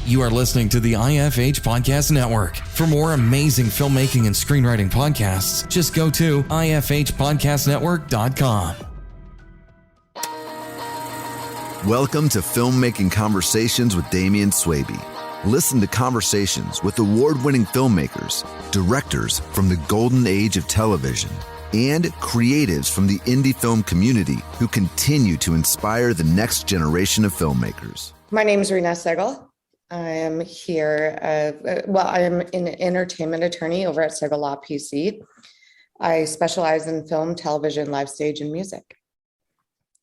You are listening to the IFH Podcast Network. For more amazing filmmaking and screenwriting podcasts, just go to ifhpodcastnetwork.com. Welcome to Filmmaking Conversations with Damien Swaby. Listen to conversations with award-winning filmmakers, directors from the golden age of television, and creatives from the indie film community who continue to inspire the next generation of filmmakers. My name is Reena Sehgal. I am here, I am an entertainment attorney over at Sehgal Law PC. I specialize in film, television, live stage, and music.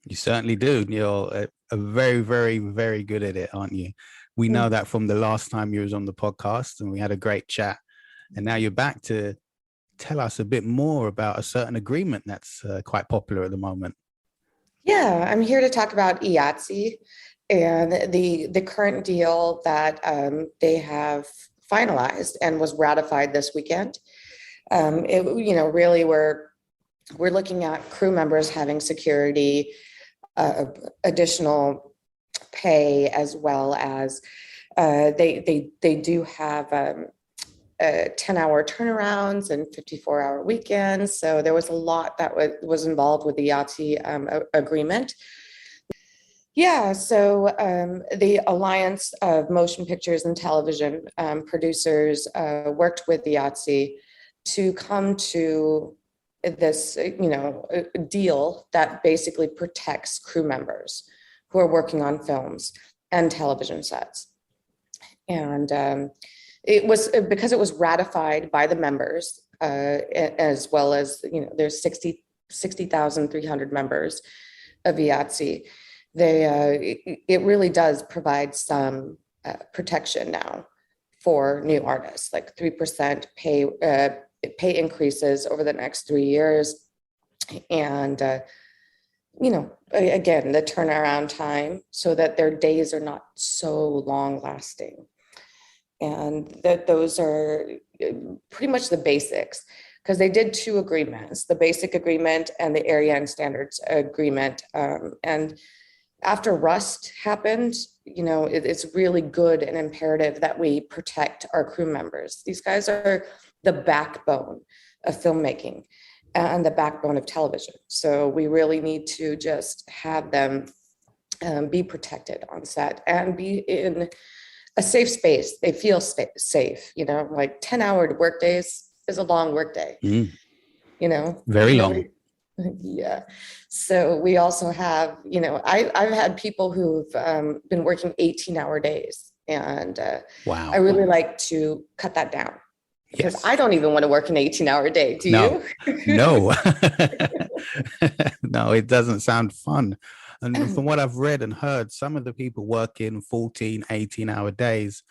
You certainly do. You're a very, very, very good at it, aren't you? We know that from the last time you was on the podcast and we had a great chat. And now you're back to tell us a bit more about a certain agreement that's quite popular at the moment. Yeah, I'm here to talk about IATSE and the current deal that they have finalized and was ratified this weekend. Really we're looking at crew members having security, additional pay, as well as they do have 10-hour turnarounds and 54-hour weekends. So there was a lot that was involved with the IATSE agreement. Yeah, so the Alliance of Motion Pictures and Television Producers worked with the IATSE to come to this, deal that basically protects crew members who are working on films and television sets. And it was because it was ratified by the members, as well as, there's 60,300 members of IATSE. It really does provide some protection now for new artists, like 3% pay increases over the next 3 years. And, again, the turnaround time so that their days are not so long lasting. And that those are pretty much the basics, because they did two agreements, the basic agreement and the area and standards agreement. And after Rust happened, it's really good and imperative that we protect our crew members. These guys are the backbone of filmmaking and the backbone of television. So we really need to just have them be protected on set and be in a safe space. They feel safe, like 10-hour workdays is a long workday, Very long. Yeah. So we also have, I've had people who've been working 18-hour days, and wow. I really like to cut that down. Because yes. I don't even want to work an 18-hour day. Do you? No. No, it doesn't sound fun. And from what I've read and heard, some of the people working 14, 18-hour days,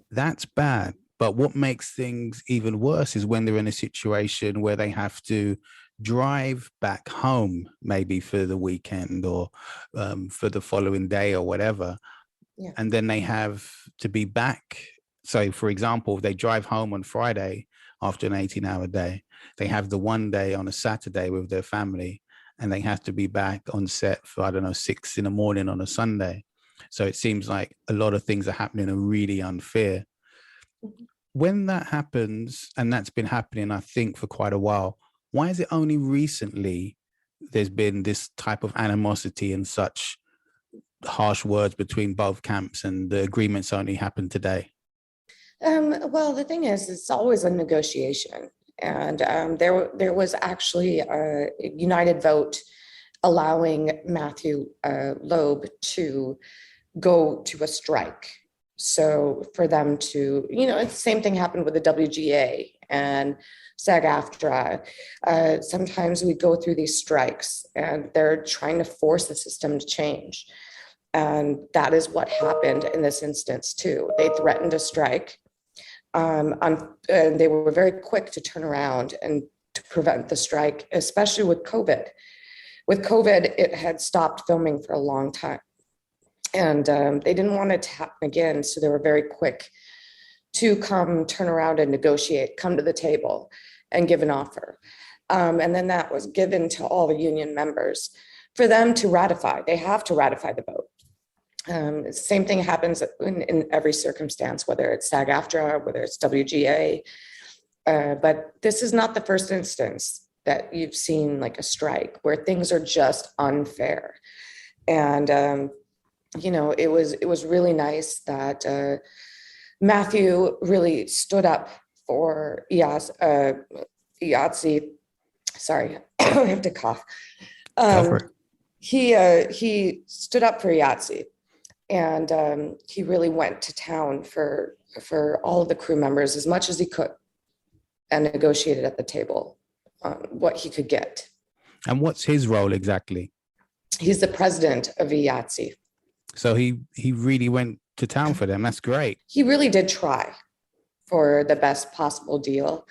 that's bad. But what makes things even worse is when they're in a situation where they have to drive back home, maybe for the weekend or for the following day or whatever. Yeah. And then they have to be back. So, for example, if they drive home on Friday after an 18-hour day, they have the one day on a Saturday with their family, and they have to be back on set for, 6 a.m. on a Sunday. So it seems like a lot of things are happening are really unfair. Mm-hmm. When that happens, and that's been happening, I think, for quite a while, why is it only recently there's been this type of animosity and such harsh words between both camps, and the agreements only happened today? Well, the thing is, it's always a negotiation. And there was actually a united vote allowing Matthew Loeb to go to a strike. So for them to, it's the same thing happened with the WGA and SAG-AFTRA. Sometimes we go through these strikes and they're trying to force the system to change. And that is what happened in this instance too. They threatened a strike. And they were very quick to turn around and to prevent the strike, especially with COVID. With COVID, it had stopped filming for a long time. And they didn't want it to happen again. So they were very quick to turn around and negotiate, come to the table and give an offer. And then that was given to all the union members for them to ratify. They have to ratify the vote. Same thing happens in every circumstance, whether it's SAG-AFTRA, whether it's WGA. But this is not the first instance that you've seen like a strike where things are just unfair. And, it was really nice that Matthew really stood up for IATSE. Sorry, I have to cough. He stood up for IATSE, and he really went to town for all of the crew members as much as he could, and negotiated at the table what he could get. And what's his role exactly? He's the president of IATSE. So he really went to town for them. That's great. He really did try for the best possible deal.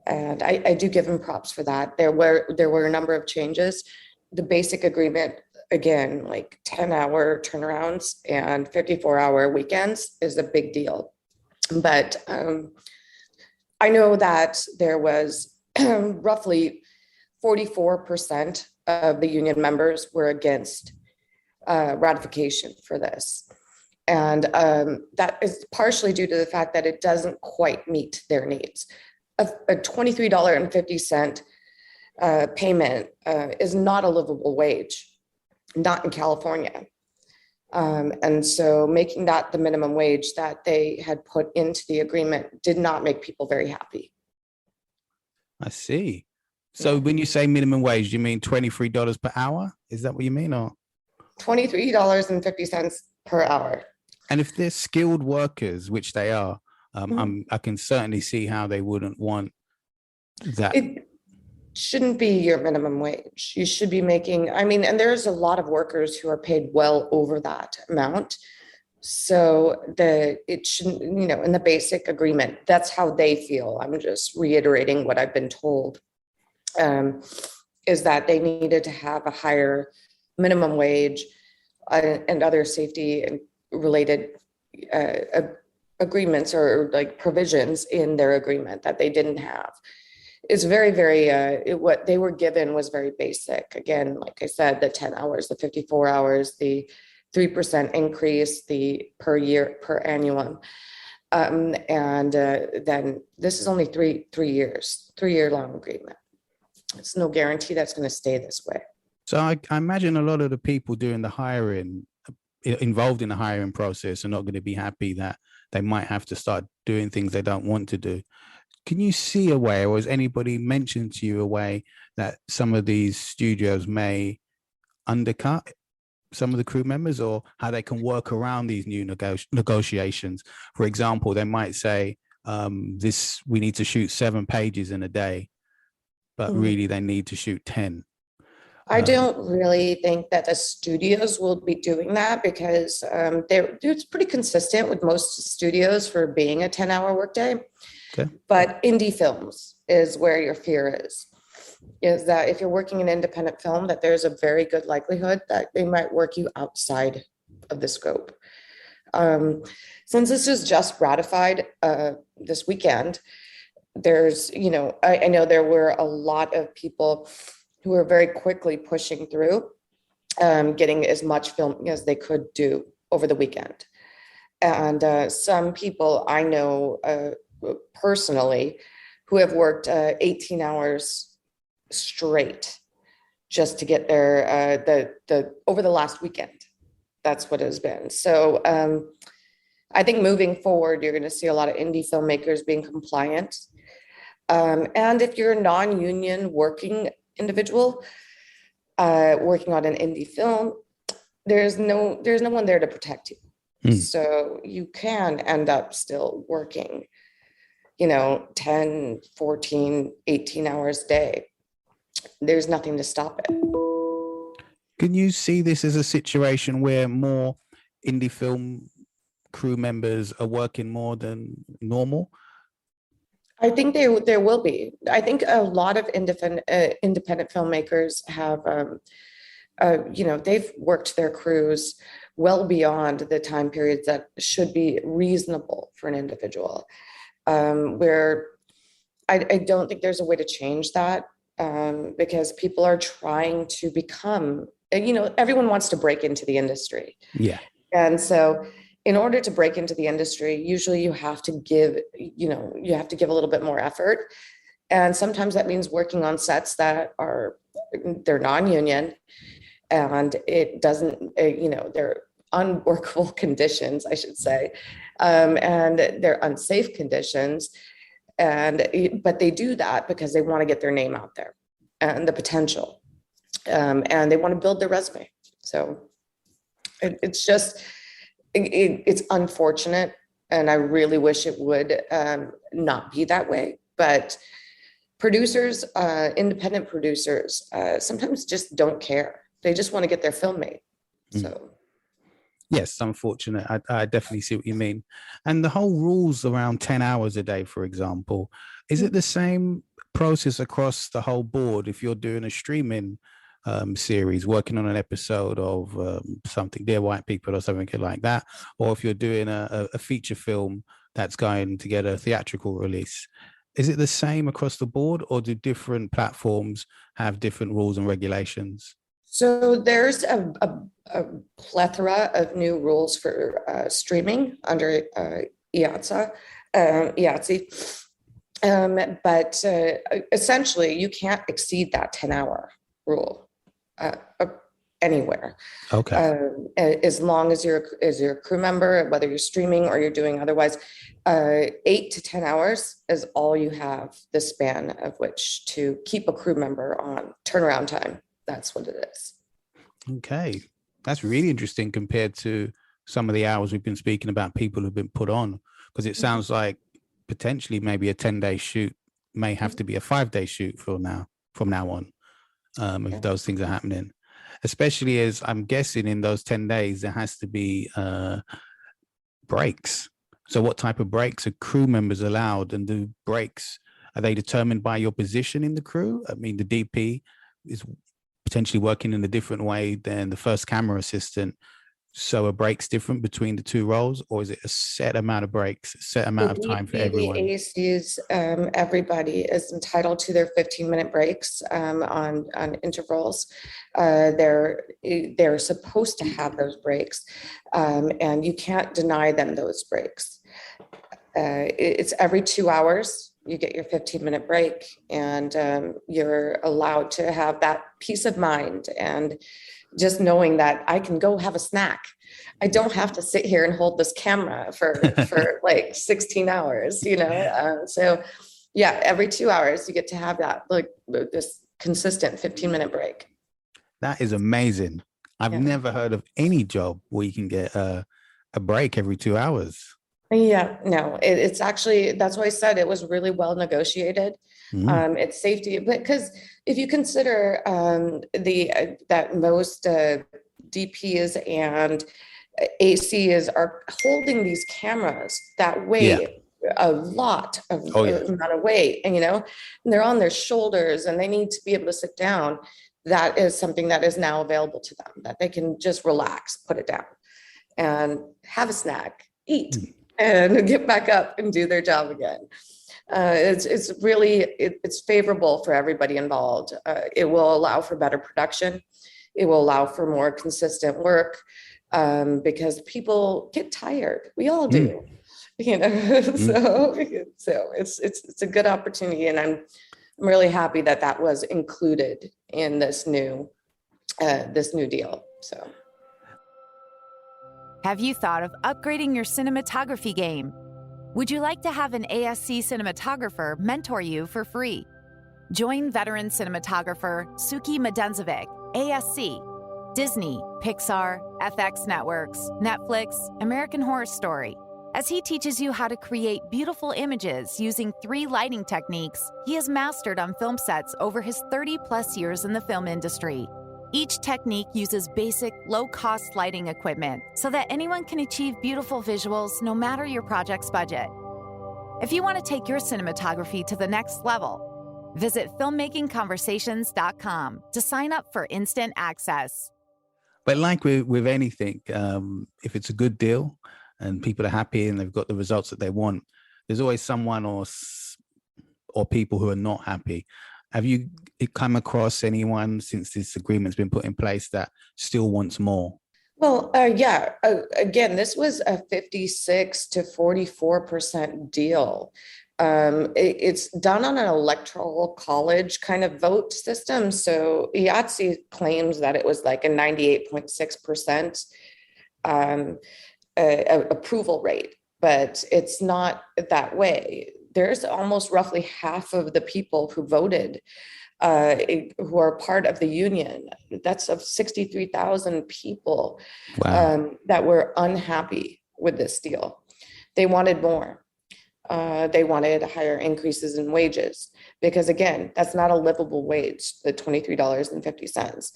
And I do give him props for that. There were a number of changes. The basic agreement, again, like 10-hour turnarounds and 54-hour weekends is a big deal. But I know that there was roughly 44% of the union members were against ratification for this. And that is partially due to the fact that it doesn't quite meet their needs. A $23.50 payment is not a livable wage, not in California. And so making that the minimum wage that they had put into the agreement did not make people very happy. I see. So when you say minimum wage, you mean $23 per hour? Is that what you mean? Or $23.50 per hour. And if they're skilled workers, which they are, I can certainly see how they wouldn't want that. It shouldn't be your minimum wage. You should be making, and there's a lot of workers who are paid well over that amount. So it shouldn't, in the basic agreement, that's how they feel. I'm just reiterating what I've been told, is that they needed to have a higher minimum wage and other safety and related agreements or like provisions in their agreement that they didn't have. It's very, very, what they were given was very basic. Again, like I said, the 10 hours, the 54 hours, the 3% increase, the per annum. And then this is only 3 years, 3-year long agreement. It's no guarantee that's going to stay this way. So I imagine a lot of the people doing the hiring, involved in the hiring process, are not going to be happy that they might have to start doing things they don't want to do. Can you see a way, or has anybody mentioned to you a way that some of these studios may undercut some of the crew members, or how they can work around these new negotiations? For example, they might say, we need to shoot 7 pages in a day, but really they need to shoot 10. I don't really think that the studios will be doing that, because it's pretty consistent with most studios for being a 10-hour workday. Okay. But indie films is where your fear is that if you're working in independent film, that there's a very good likelihood that they might work you outside of the scope. Since this is just ratified this weekend, there's, I know there were a lot of people who were very quickly pushing through, getting as much film as they could do over the weekend. And some people I know personally who have worked 18 hours straight just to get their over the last weekend. That's what it has been. So I think moving forward, you're going to see a lot of indie filmmakers being compliant. And if you're a non-union working individual working on an indie film, there's no one there to protect you. So you can end up still working, 10, 14, 18 hours a day. There's nothing to stop it. Can you see this as a situation where more indie film crew members are working more than normal? I think there will be. I think a lot of independent filmmakers have, they've worked their crews well beyond the time periods that should be reasonable for an individual. Where I don't think there's a way to change that, because people are trying to become, everyone wants to break into the industry. Yeah. And so in order to break into the industry, usually you have to give, you have to give a little bit more effort. And sometimes that means working on sets that they're non-union, and it doesn't, they're unworkable conditions, I should say. And they're unsafe conditions. But they do that because they want to get their name out there and the potential. And they want to build their resume. So it's just, it's unfortunate. And I really wish it would not be that way. But producers, independent producers, sometimes just don't care. They just want to get their film made. So. Yes, unfortunate. I definitely see what you mean. And the whole rules around 10 hours a day, for example, is it the same process across the whole board if you're doing a streaming series, working on an episode of something, Dear White People or something like that, or if you're doing a feature film that's going to get a theatrical release? Is it the same across the board, or do different platforms have different rules and regulations? So there's a plethora of new rules for streaming under IATSE. But essentially, you can't exceed that 10-hour rule anywhere. Okay. As long as you're a crew member, whether you're streaming or you're doing otherwise, 8 to 10 hours is all you have the span of which to keep a crew member on turnaround time. That's what it is. Okay. That's really interesting compared to some of the hours we've been speaking about people who've been put on, because it sounds like potentially maybe a 10-day shoot may have to be a 5-day shoot from now on, if those things are happening, especially as I'm guessing in those 10 days, there has to be breaks. So what type of breaks are crew members allowed? And the breaks, are they determined by your position in the crew? I mean, the DP is potentially working in a different way than the first camera assistant. So a break's different between the two roles, or is it a set amount of breaks, a set amount of time for everyone? The ACs, everybody is entitled to their 15-minute breaks on intervals. They're supposed to have those breaks, and you can't deny them those breaks. It's every 2 hours. You get your 15-minute break, and you're allowed to have that peace of mind and just knowing that I can go have a snack. I don't have to sit here and hold this camera for like 16 hours, So yeah, every 2 hours you get to have that, like this consistent 15-minute break. That is amazing. I've never heard of any job where you can get a break every 2 hours. Yeah, no, it's actually, that's why I said it was really well negotiated. It's safety, because if you consider that most DPs and ACs are holding these cameras that weigh a lot of amount of weight, and they're on their shoulders and they need to be able to sit down. That is something that is now available to them, that they can just relax, put it down and have a snack, eat, and get back up and do their job again. It's really favorable for everybody involved. It will allow for better production. It will allow for more consistent work, because people get tired. We all do, So it's a good opportunity, and I'm really happy that was included in this new deal. So. Have you thought of upgrading your cinematography game? Would you like to have an ASC cinematographer mentor you for free? Join veteran cinematographer Suki Medenzovic, ASC, Disney, Pixar, FX Networks, Netflix, American Horror Story, as he teaches you how to create beautiful images using 3 lighting techniques he has mastered on film sets over his 30-plus years in the film industry. Each technique uses basic, low-cost lighting equipment so that anyone can achieve beautiful visuals no matter your project's budget. If you want to take your cinematography to the next level, visit filmmakingconversations.com to sign up for instant access. But like with anything, if it's a good deal and people are happy and they've got the results that they want, there's always someone or people who are not happy. Have you come across anyone since this agreement's been put in place that still wants more? Well, yeah, again, this was a 56 to 44% deal. It's done on an electoral college kind of vote system. So IATSE claims that it was like a 98.6% approval rate, but it's not that way. There's almost roughly half of the people who voted who are part of the union. That's of 63,000 people that were unhappy with this deal. They wanted more. They wanted higher increases in wages because, again, that's not a livable wage, the $23.50.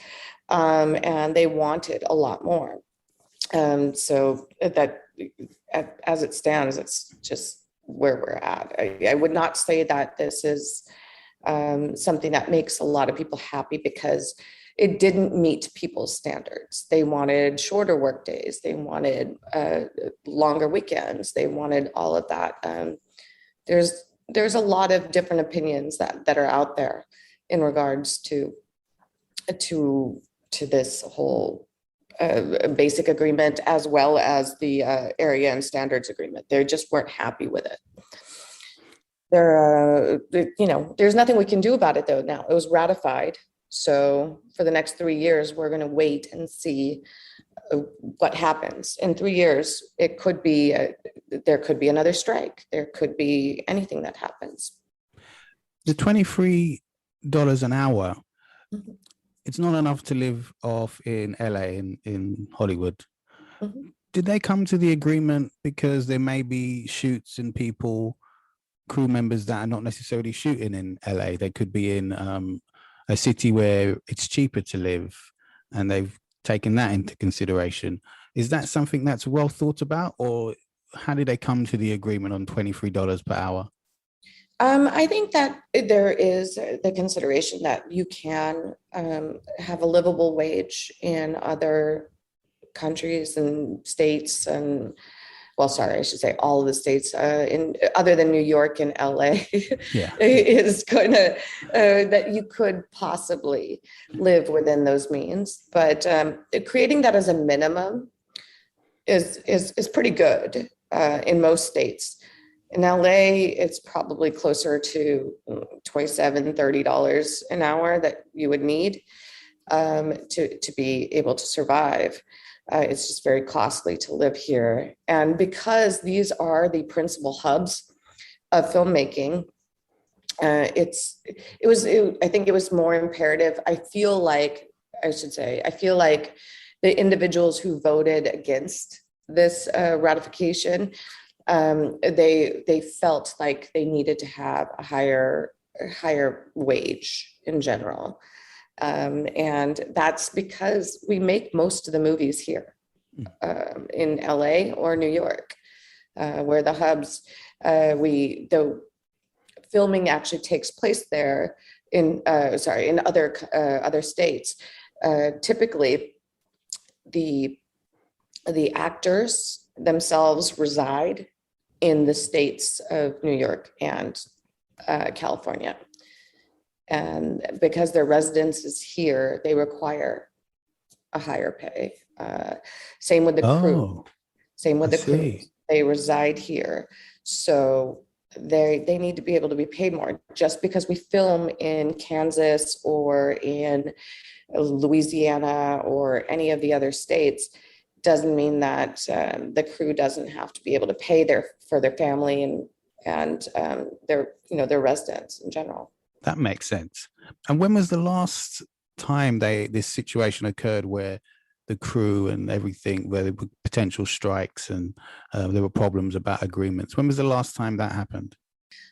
And they wanted a lot more. So that, as it stands, it's just where we're at. I would not say that this is something that makes a lot of people happy because it didn't meet people's standards. They wanted shorter work days. They wanted longer weekends. They wanted all of that. There's a lot of different opinions that are out there in regards to this whole basic agreement, as well as the area and standards agreement. They just weren't happy with it. There's nothing we can do about it though. Now it was ratified. So for the next 3 years, we're going to wait and see what happens. In 3 years, it could be, there could be another strike. There could be anything that happens. The $23 an hour, Mm-hmm. it's not enough to live off in LA, in Hollywood. Mm-hmm. Did they come to the agreement because there may be shoots and people, crew members that are not necessarily shooting in LA? They could be in a city where it's cheaper to live, and they've taken that into consideration. Is that something that's well thought about, or how did they come to the agreement on $23 per hour? I think that there is the consideration that you can have a livable wage in other countries and states, and I should say all of the states in other than New York and LA. Yeah. Is going to that you could possibly live within those means, but creating that as a minimum is pretty good in most states. In LA, it's probably closer to $27, $30 an hour that you would need to be able to survive. It's just very costly to live here. And because these are the principal hubs of filmmaking, I think it was more imperative. I feel like the individuals who voted against this ratification, they felt like they needed to have a higher wage in general. And that's because we make most of the movies here in LA or New York, where the hubs, the filming actually takes place there in other states. Typically, the actors themselves reside in the states of New York and California. And because their residence is here, they require a higher pay. Same with the crew. Crew. They reside here. So they need to be able to be paid more. Just because we film in Kansas or in Louisiana or any of the other states doesn't mean that the crew doesn't have to be able to pay for their family and their residents in general. That makes sense. And when was the last time this situation occurred where the crew and everything, where there were potential strikes and there were problems about agreements? When was the last time that happened?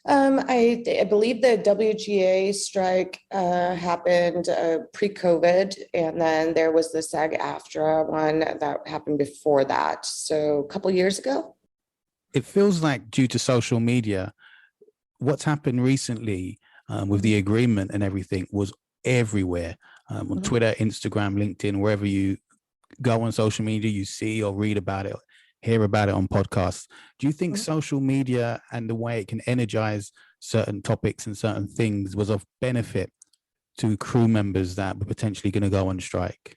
I believe the WGA strike happened pre-COVID, and then there was the SAG-AFTRA one that happened before that. So a couple of years ago. It feels like due to social media, what's happened recently with the agreement and everything was everywhere, on Twitter, Instagram, LinkedIn, wherever you go on social media, you see or read about it, hear about it on podcasts. Do you think social media and the way it can energize certain topics and certain things was of benefit to crew members that were potentially going to go on strike?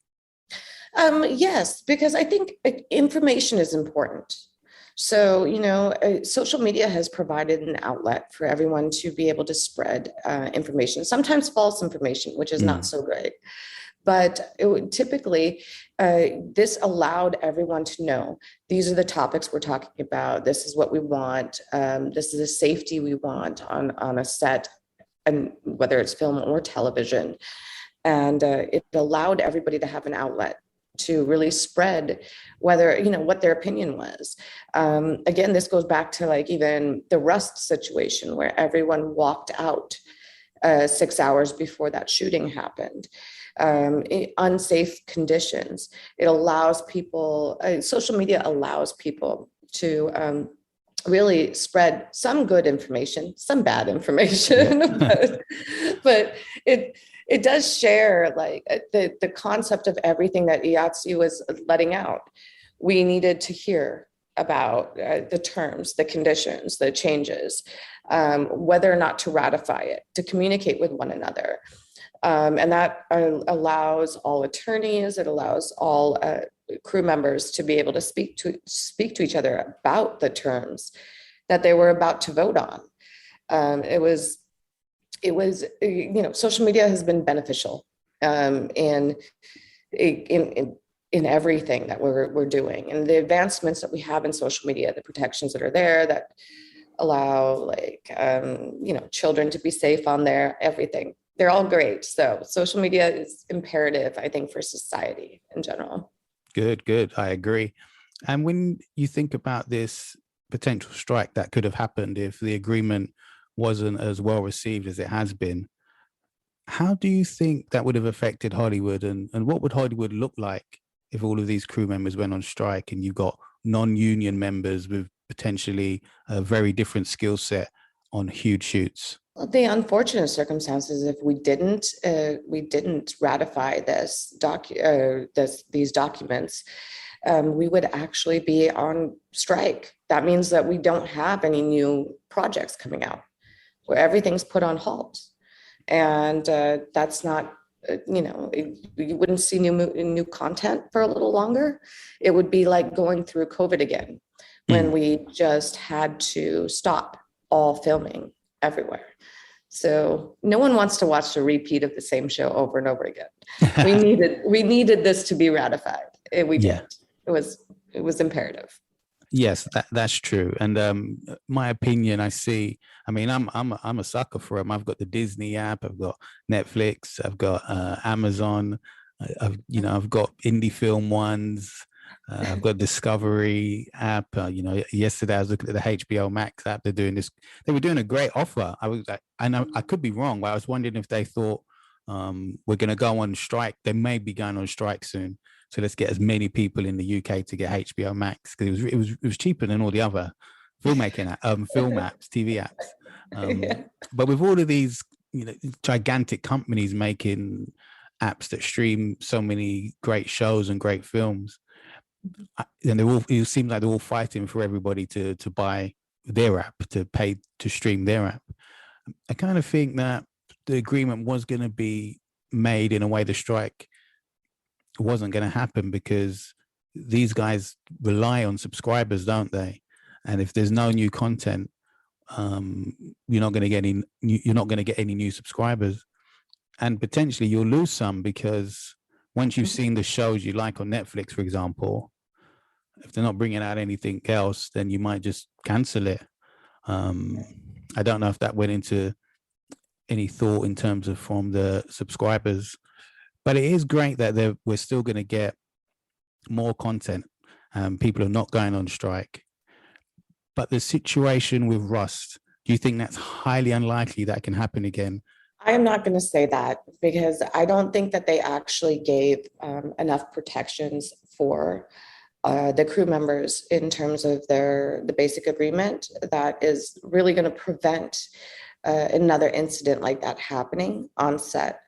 Yes, because I think information is important. So, social media has provided an outlet for everyone to be able to spread information, sometimes false information, which is not so great. But typically, this allowed everyone to know these are the topics we're talking about. This is what we want. This is the safety we want on a set, and whether it's film or television. And it allowed everybody to have an outlet to really spread what their opinion was. Again, this goes back to like even the Rust situation where everyone walked out 6 hours before that shooting happened. Unsafe conditions. It allows people, social media allows people to really spread some good information, some bad information, but it does share like the concept of everything that IATSE was letting out. We needed to hear about the terms, the conditions, the changes, whether or not to ratify it, to communicate with one another. And that allows all attorneys, it allows all crew members to be able to speak to each other about the terms that they were about to vote on. It was social media has been beneficial in everything that we're doing, and the advancements that we have in social media, the protections that are there that allow children to be safe on there, everything. They're all great. So social media is imperative, I think, for society in general. Good. I agree. And when you think about this potential strike that could have happened if the agreement wasn't as well received as it has been, how do you think that would have affected Hollywood? And what would Hollywood look like if all of these crew members went on strike and you got non-union members with potentially a very different skill set on huge shoots? Well, the unfortunate circumstances, if we didn't ratify these documents, we would actually be on strike. That means that we don't have any new projects coming out, where everything's put on halt, and that's not. You wouldn't see new content for a little longer. It would be like going through COVID again, when we just had to stop all filming everywhere. So no one wants to watch a repeat of the same show over and over again. We needed this to be ratified. We did. It was imperative. Yes, that's true. And my opinion, I'm a sucker for them. I've got the Disney app, I've got Netflix, I've got Amazon, I've got indie film ones. I've got Discovery app. Yesterday I was looking at the HBO Max app. They were doing a great offer. I was like, I know I could be wrong, but I was wondering if they thought we're going to go on strike. They may be going on strike soon. So let's get as many people in the UK to get HBO Max, because it was cheaper than all the other filmmaking film apps, TV apps. But with all of these gigantic companies making apps that stream so many great shows and great films, and it seems like they're all fighting for everybody to buy their app, to pay to stream their app. I kind of think that the agreement was going to be made in a way the strike wasn't going to happen, because these guys rely on subscribers, don't they? And if there's no new content, you're not going to get any new subscribers, and potentially you'll lose some, because once you've seen the shows you like on Netflix, for example, if they're not bringing out anything else, then you might just cancel it. I don't know if that went into any thought in terms of from the subscribers, but it is great that we're still going to get more content. People are not going on strike. But the situation with Rust, do you think that's highly unlikely that can happen again? I am not going to say that, because I don't think that they actually gave enough protections for the crew members in terms of the basic agreement that is really going to prevent another incident like that happening on set.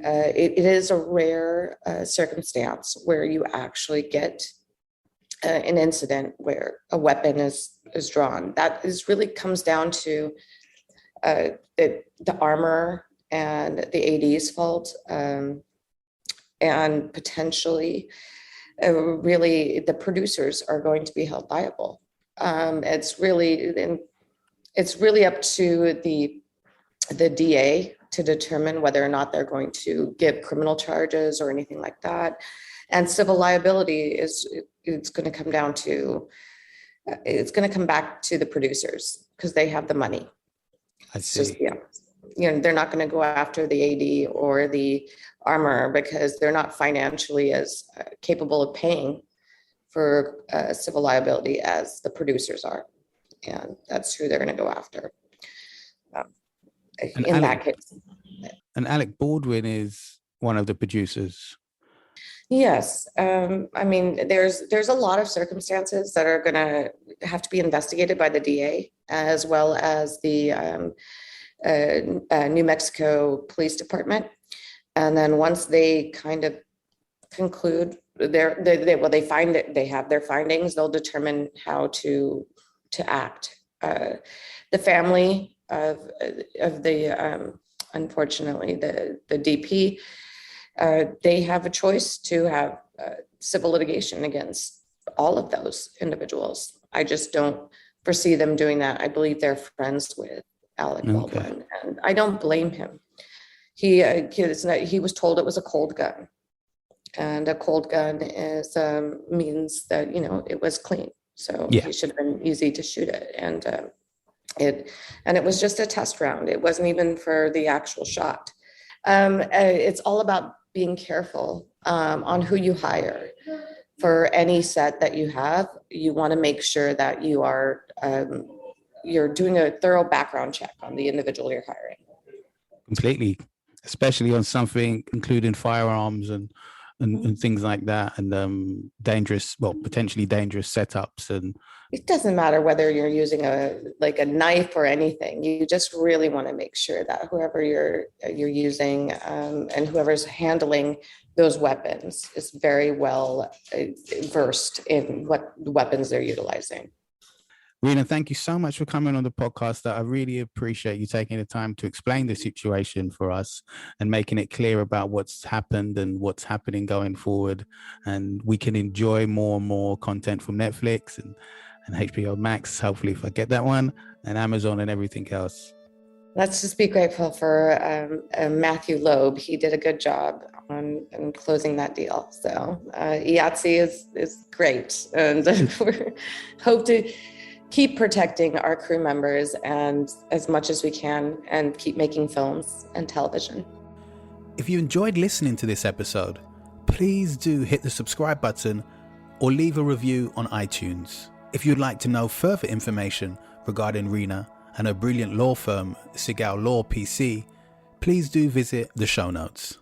It is a rare circumstance where you actually get an incident where a weapon is drawn. That really comes down to the armor and the AD's fault, and potentially really the producers are going to be held liable. It's really up to the DA to determine whether or not they're going to give criminal charges or anything like that. And civil liability it's going to come down to, it's going to come back to the producers because they have the money. I see. They're not going to go after the AD or the armor because they're not financially as capable of paying for civil liability as that who they're going to go after. In that case. And Alec Baldwin is one of the producers. Yes. I mean, there's a lot of circumstances that are going to have to be investigated by the DA as well as the New Mexico Police Department. And then once they kind of conclude they find that they have their findings, they'll determine how to act. The family of the unfortunately the DP, they have a choice to have civil litigation against all of those individuals. I just don't foresee them doing that. I believe they're friends with Alec Baldwin, and I don't blame him. He was told it was a cold gun, and a cold gun means that it was clean, so He should have been easy to shoot it, and it was just a test round. It wasn't even for the actual shot. It's all about being careful on who you hire. For any set that you have, you want to make sure that you're doing a thorough background check on the individual you're hiring. Completely, especially on something including firearms and things like that, and potentially dangerous setups. And it doesn't matter whether you're using a knife or anything. You just really want to make sure that whoever you're using and whoever's handling those weapons is very well versed in what weapons they're utilizing. Reena, thank you so much for coming on the podcast. I really appreciate you taking the time to explain the situation for us and making it clear about what's happened and what's happening going forward. And we can enjoy more and more content from Netflix and HBO Max, hopefully, if I get that one, and Amazon and everything else. Let's just be grateful for Matthew Loeb. He did a good job on closing that deal. So IATSE is great. And we hope to keep protecting our crew members and as much as we can, and keep making films and television. If you enjoyed listening to this episode, please do hit the subscribe button or leave a review on iTunes. If you'd like to know further information regarding Reena and her brilliant law firm, Sehgal Law PC, please do visit the show notes.